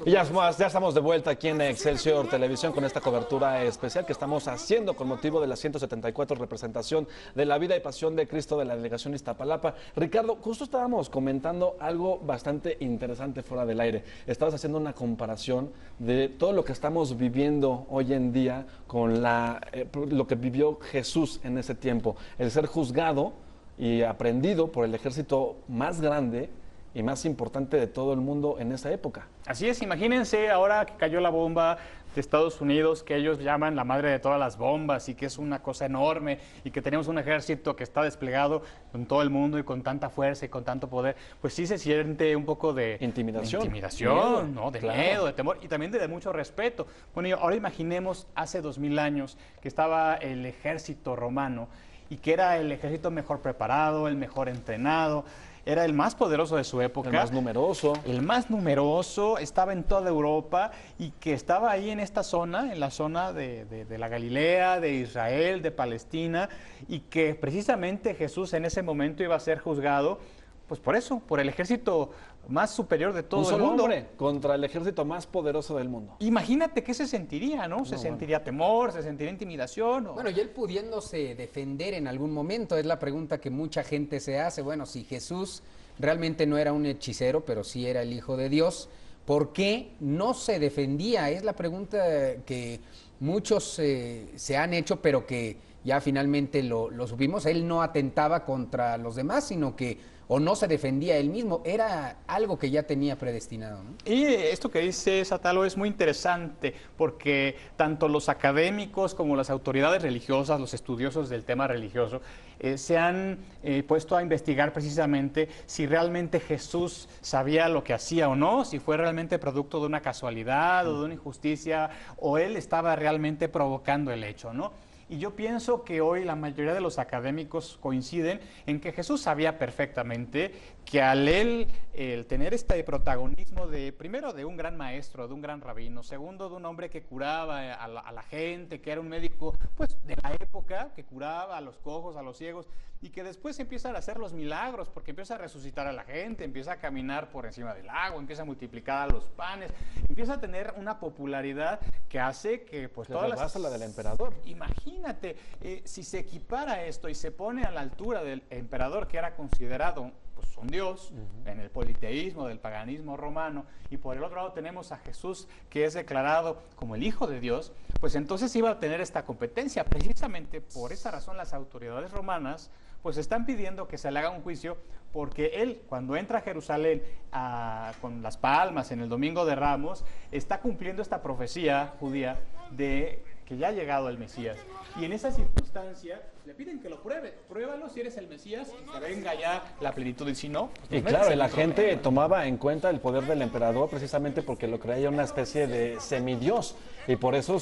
Y ya estamos de vuelta aquí en Excelsior Televisión con esta cobertura especial que estamos haciendo con motivo de la 174 representación de la vida y pasión de Cristo de la delegación Iztapalapa. Ricardo, justo estábamos comentando algo bastante interesante fuera del aire. Estabas haciendo una comparación de todo lo que estamos viviendo hoy en día con lo que vivió Jesús en ese tiempo. El ser juzgado y aprendido por el ejército más grande y más importante de todo el mundo en esa época. Así es, imagínense ahora que cayó la bomba de Estados Unidos, que ellos llaman la madre de todas las bombas y que es una cosa enorme y que tenemos un ejército que está desplegado en todo el mundo y con tanta fuerza y con tanto poder, pues sí se siente un poco de intimidación, miedo, ¿no? De claro. miedo, de temor y también de mucho respeto. Bueno, y ahora imaginemos hace 2000 años que estaba el ejército romano y que era el ejército mejor preparado, el mejor entrenado. Era el más poderoso de su época. El más numeroso. El más numeroso, estaba en toda Europa y que estaba ahí en esta zona, en la zona de la Galilea, de Israel, de Palestina, y que precisamente Jesús en ese momento iba a ser juzgado, pues por eso, por el ejército más superior de todo el mundo. Hombre contra el ejército más poderoso del mundo. Imagínate qué se sentiría, ¿no? Se sentiría temor, se sentiría intimidación. Bueno, y él pudiéndose defender en algún momento, es la pregunta que mucha gente se hace. Bueno, si Jesús realmente no era un hechicero, pero sí era el Hijo de Dios, ¿por qué no se defendía? Es la pregunta que muchos se han hecho, pero que ya finalmente lo supimos. Él no atentaba contra los demás, sino que o no se defendía él mismo, era algo que ya tenía predestinado, ¿no? Y esto que dice Satalo es muy interesante porque tanto los académicos como las autoridades religiosas, los estudiosos del tema religioso, se han puesto a investigar precisamente si realmente Jesús sabía lo que hacía o no, si fue realmente producto de una casualidad o de una injusticia, o él estaba realmente provocando el hecho, ¿no? Y yo pienso que hoy la mayoría de los académicos coinciden en que Jesús sabía perfectamente que al él el tener este protagonismo primero de un gran maestro, de un gran rabino, segundo de un hombre que curaba a la gente, que era un médico pues de la época, que curaba a los cojos, a los ciegos, y que después empiezan a hacer los milagros, porque empieza a resucitar a la gente, empieza a caminar por encima del agua, empieza a multiplicar a los panes, empieza a tener una popularidad que hace que pues todas las... la del emperador. Imagínate, si se equipara esto y se pone a la altura del emperador, que era considerado pues un dios en el politeísmo del paganismo romano, y por el otro lado tenemos a Jesús, que es declarado como el Hijo de Dios, pues entonces iba a tener esta competencia. Precisamente por esa razón las autoridades romanas pues están pidiendo que se le haga un juicio, porque él, cuando entra a Jerusalén con las palmas en el Domingo de Ramos, está cumpliendo esta profecía judía de que ya ha llegado el Mesías. Y en esa circunstancia le piden que lo pruebe. Pruébalo si eres el Mesías y que venga ya la plenitud. Y si no, pues y claro, la gente tomaba en cuenta el poder del emperador precisamente porque lo creía una especie de semidios. Y por eso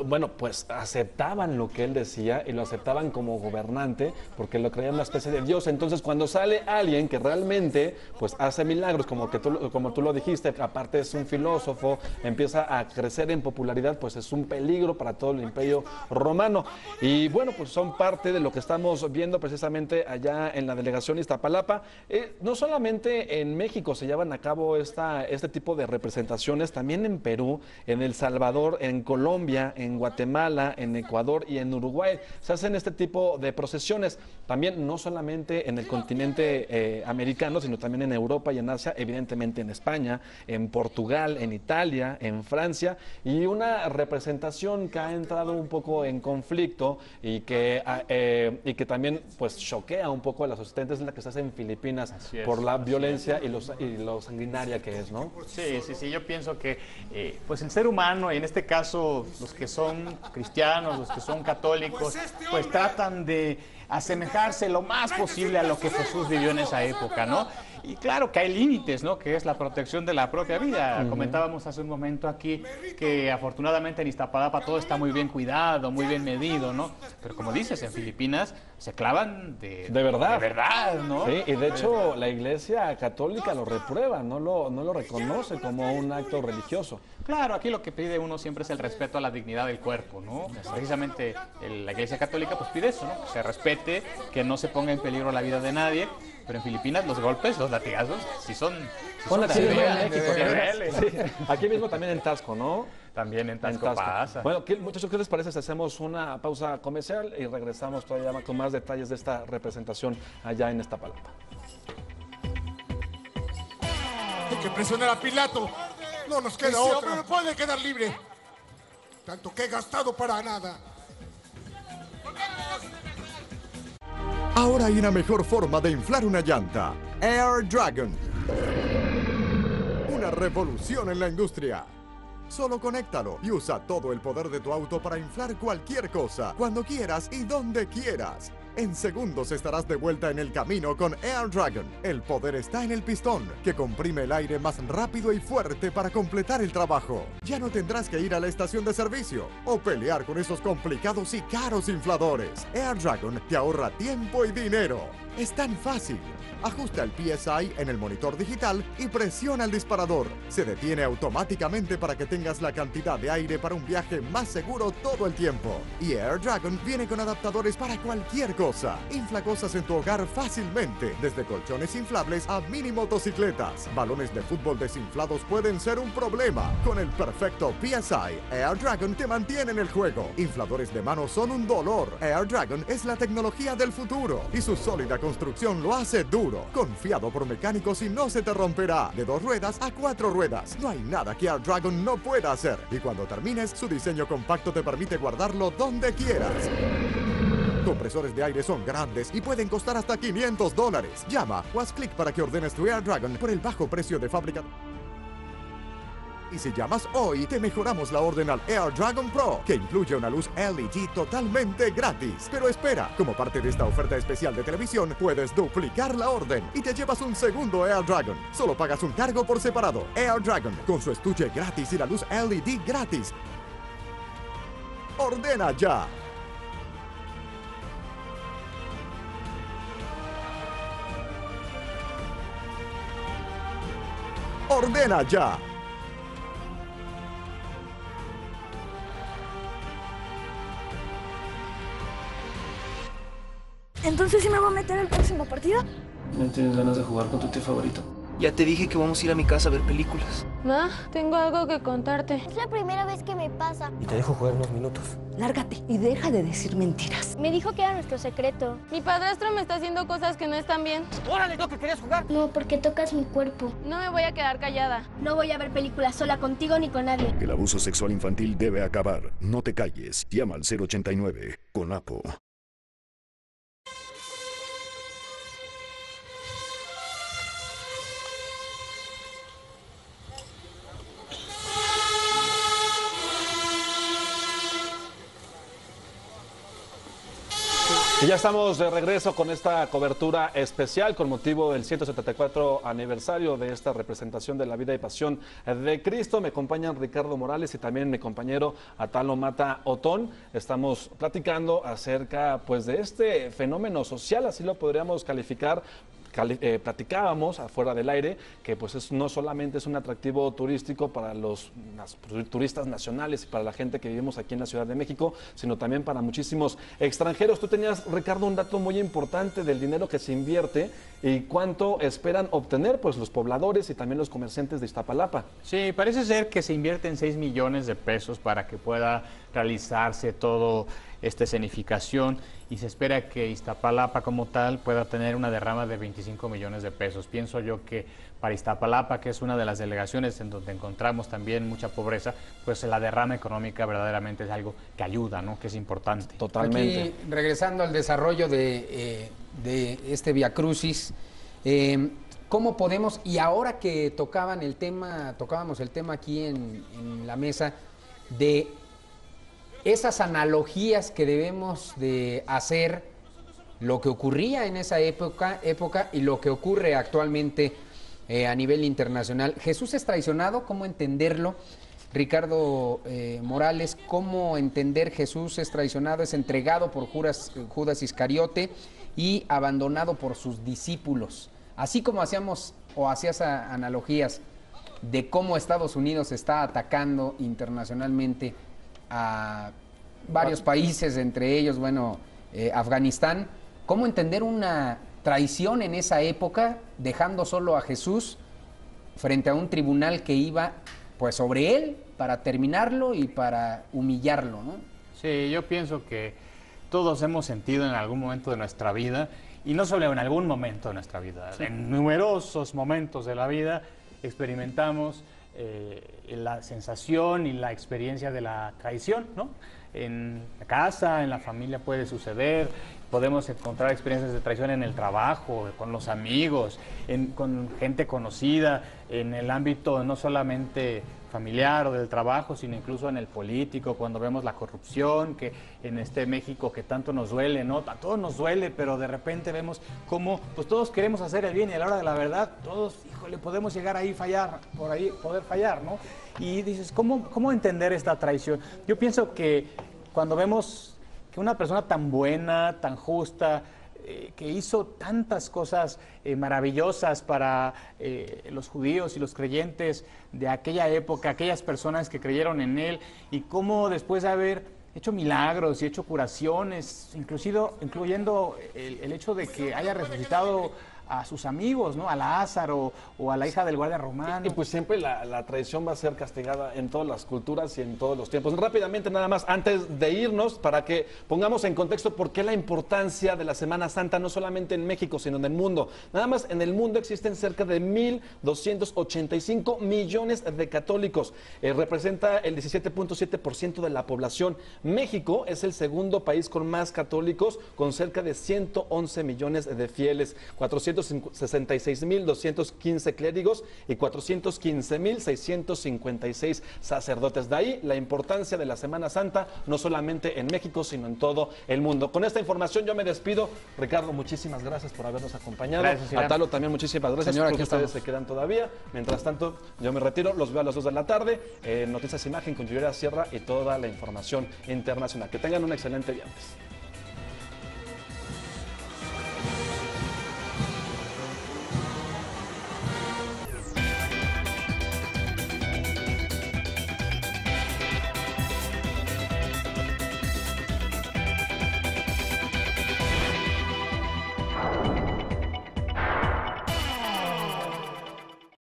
bueno, pues aceptaban lo que él decía y lo aceptaban como gobernante porque lo creían una especie de Dios. Entonces, cuando sale alguien que realmente pues hace milagros, como tú lo dijiste, aparte es un filósofo, empieza a crecer en popularidad, pues es un peligro para todo el imperio romano. Y bueno, pues son parte de lo que estamos viendo precisamente allá en la delegación Iztapalapa. No solamente en México se llevan a cabo este tipo de representaciones, también en Perú, en El Salvador, en Colombia, en Guatemala, en Ecuador y en Uruguay. Se hacen este tipo de procesiones, también no solamente en el continente americano, sino también en Europa y en Asia, evidentemente en España, en Portugal, en Italia, en Francia, y una representación que ha entrado un poco en conflicto y que también pues choquea un poco a los asistentes, es la que se hace en Filipinas por la violencia y lo sanguinaria que es, ¿no? Sí, yo pienso que pues el ser humano, y en este caso los que son cristianos, los que son católicos, pues tratan de asemejarse lo más posible a lo que Jesús vivió en esa época, ¿no? Y claro que hay límites, ¿no? Que es la protección de la propia vida. Comentábamos hace un momento aquí que afortunadamente en Iztapalapa todo está muy bien cuidado, muy bien medido, ¿no? Pero como dices, en Filipinas se clavan de verdad. De verdad, ¿no? Sí, y de hecho la Iglesia Católica lo reprueba, no lo reconoce como un acto religioso. Claro, aquí lo que pide uno siempre es el respeto a la dignidad del cuerpo, ¿no? Precisamente la Iglesia Católica pues pide eso, ¿no? Que se respete, que no se ponga en peligro la vida de nadie. Pero en Filipinas los golpes, los latigazos, sí son Bueno, aquí Sí, mismo en de México. niveles. Sí. Aquí mismo también en Tasco, ¿no? También en Tasco Tasco. pasa. Bueno, muchachos, ¿qué les parece si hacemos una pausa comercial y regresamos todavía con más detalles de esta representación allá en Iztapalapa? Hay que presionar a Pilato. No nos queda otra. Hombre no puede quedar libre. Tanto que he gastado para nada. Ahora hay una mejor forma de inflar una llanta. Air Dragon. Una revolución en la industria. Solo conéctalo y usa todo el poder de tu auto para inflar cualquier cosa, cuando quieras y donde quieras. En segundos estarás de vuelta en el camino con Air Dragon. El poder está en el pistón, que comprime el aire más rápido y fuerte para completar el trabajo. Ya no tendrás que ir a la estación de servicio o pelear con esos complicados y caros infladores. Air Dragon te ahorra tiempo y dinero. Es tan fácil. Ajusta el PSI en el monitor digital y presiona el disparador. Se detiene automáticamente para que tengas la cantidad de aire para un viaje más seguro todo el tiempo. Y Air Dragon viene con adaptadores para cualquier cosa. Infla cosas en tu hogar fácilmente, desde colchones inflables a mini motocicletas. Balones de fútbol desinflados pueden ser un problema. Con el perfecto PSI, Air Dragon te mantiene en el juego. Infladores de mano son un dolor. Air Dragon es la tecnología del futuro y su sólida construcción lo hace duro. Confiado por mecánicos y no se te romperá. De 2 ruedas a 4 ruedas. No hay nada que Air Dragon no pueda hacer. Y cuando termines, su diseño compacto te permite guardarlo donde quieras. Compresores de aire son grandes y pueden costar hasta $500. Llama o haz clic para que ordenes tu Air Dragon por el bajo precio de fábrica. Y si llamas hoy, te mejoramos la orden al Air Dragon Pro, que incluye una luz LED totalmente gratis. Pero espera, como parte de esta oferta especial de televisión, puedes duplicar la orden y te llevas un segundo Air Dragon. Solo pagas un cargo por separado. Air Dragon, con su estuche gratis y la luz LED gratis. ¡Ordena ya! ¡Ordena ya! ¿Entonces sí me voy a meter al próximo partido? ¿No tienes ganas de jugar con tu tío favorito? Ya te dije que vamos a ir a mi casa a ver películas. Ma, tengo algo que contarte. Es la primera vez que me pasa. Y te dejo jugar unos minutos. Lárgate y deja de decir mentiras. Me dijo que era nuestro secreto. Mi padrastro me está haciendo cosas que no están bien. ¡Órale, no, que querías jugar! No, porque tocas mi cuerpo. No me voy a quedar callada. No voy a ver películas sola contigo ni con nadie. El abuso sexual infantil debe acabar. No te calles. Llama al 089 con APO. Y ya estamos de regreso con esta cobertura especial con motivo del 174 aniversario de esta representación de la vida y pasión de Cristo. Me acompañan Ricardo Morales y también mi compañero Atalo Mata Otón. Estamos platicando acerca pues de este fenómeno social, así lo podríamos calificar. Platicábamos afuera del aire que pues no solamente es un atractivo turístico para los turistas nacionales y para la gente que vivimos aquí en la Ciudad de México, sino también para muchísimos extranjeros. Tú tenías, Ricardo, un dato muy importante del dinero que se invierte y cuánto esperan obtener pues los pobladores y también los comerciantes de Iztapalapa. Sí, parece ser que se invierten 6 millones de pesos para que pueda realizarse todo esta escenificación y se espera que Iztapalapa como tal pueda tener una derrama de 25 millones de pesos. Pienso yo que para Iztapalapa, que es una de las delegaciones en donde encontramos también mucha pobreza, pues la derrama económica verdaderamente es algo que ayuda, ¿no? Que es importante. Totalmente. Aquí, regresando al desarrollo de este Via Crucis, ¿cómo podemos, y ahora que tocábamos el tema aquí en la mesa, de esas analogías que debemos de hacer, lo que ocurría en esa época y lo que ocurre actualmente a nivel internacional? Jesús es traicionado, ¿cómo entenderlo? Ricardo Morales, ¿cómo entender Jesús es traicionado, es entregado por Judas Iscariote y abandonado por sus discípulos? Así como hacías analogías de cómo Estados Unidos está atacando internacionalmente a varios países, entre ellos, Afganistán. ¿Cómo entender una traición en esa época, dejando solo a Jesús frente a un tribunal que iba pues sobre él para terminarlo y para humillarlo, ¿no? Sí, yo pienso que todos hemos sentido en algún momento de nuestra vida, y no solo en algún momento de nuestra vida, en numerosos momentos de la vida experimentamos la sensación y la experiencia de la traición, ¿no? En la casa, en la familia puede suceder, podemos encontrar experiencias de traición en el trabajo, con los amigos, con gente conocida, en el ámbito no solamente familiar o del trabajo, sino incluso en el político, cuando vemos la corrupción, que en este México que tanto nos duele, ¿no? A todos nos duele, pero de repente vemos cómo pues todos queremos hacer el bien y a la hora de la verdad, todos, híjole, podemos llegar ahí por ahí poder fallar, ¿no? Y dices, ¿cómo entender esta traición? Yo pienso que cuando vemos que una persona tan buena, tan justa, que hizo tantas cosas maravillosas para los judíos y los creyentes de aquella época, aquellas personas que creyeron en él, y cómo después de haber hecho milagros y hecho curaciones, incluyendo el hecho de que haya resucitado a sus amigos, ¿no? A Lázaro o a la hija del guardia romano. Y pues siempre la traición va a ser castigada en todas las culturas y en todos los tiempos. Rápidamente, nada más, antes de irnos, para que pongamos en contexto por qué la importancia de la Semana Santa, no solamente en México, sino en el mundo. Nada más, en el mundo existen cerca de 1.285 millones de católicos. Representa el 17.7% de la población. México es el segundo país con más católicos, con cerca de 111 millones de fieles, 466.215 clérigos y 415.656 sacerdotes. De ahí la importancia de la Semana Santa, no solamente en México, sino en todo el mundo. Con esta información yo me despido. Ricardo, muchísimas gracias por habernos acompañado. Gracias, a Talo también muchísimas gracias. Señora, porque ustedes estamos. se quedan todavía. Mientras tanto, yo me retiro, los veo a las 2 de la tarde. Noticias Imagen con Julieta Sierra y toda la información internacional. Que tengan un excelente viernes.